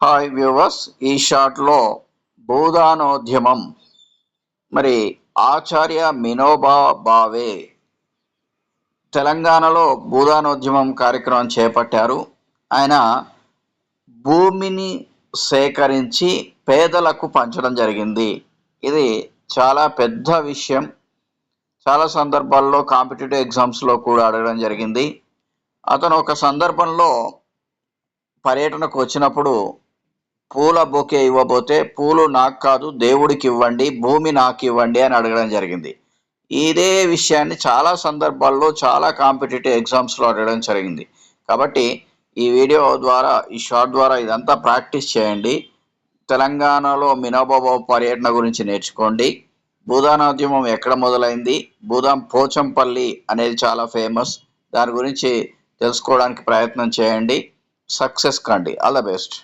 Hi viewers, ఈ షాట్లో భూదానోద్యమం మరి ఆచార్య వినోబా భావే తెలంగాణలో భూదానోద్యమం కార్యక్రమం చేపట్టారు. ఆయన భూమిని సేకరించి పేదలకు పంచడం జరిగింది. ఇది చాలా పెద్ద విషయం. చాలా సందర్భాల్లో కాంపిటేటివ్ ఎగ్జామ్స్లో కూడా అడగడం జరిగింది. అతను ఒక సందర్భంలో పర్యటనకు వచ్చినప్పుడు పూల బొకే ఇవ్వబోతే, పూలు నాకు కాదు దేవుడికి ఇవ్వండి, భూమి నాకు ఇవ్వండి అని అడగడం జరిగింది. ఇదే విషయాన్ని చాలా సందర్భాల్లో చాలా కాంపిటేటివ్ ఎగ్జామ్స్లో అడగడం జరిగింది. కాబట్టి ఈ వీడియో ద్వారా, ఈ షార్ట్ ద్వారా ఇదంతా ప్రాక్టీస్ చేయండి. తెలంగాణలో వినోబా పర్యటన గురించి నేర్చుకోండి. భూదానోద్యమం ఎక్కడ మొదలైంది, భూదాం పోచంపల్లి అనేది చాలా ఫేమస్. దాని గురించి తెలుసుకోవడానికి ప్రయత్నం చేయండి. సక్సెస్ కండి. All the best.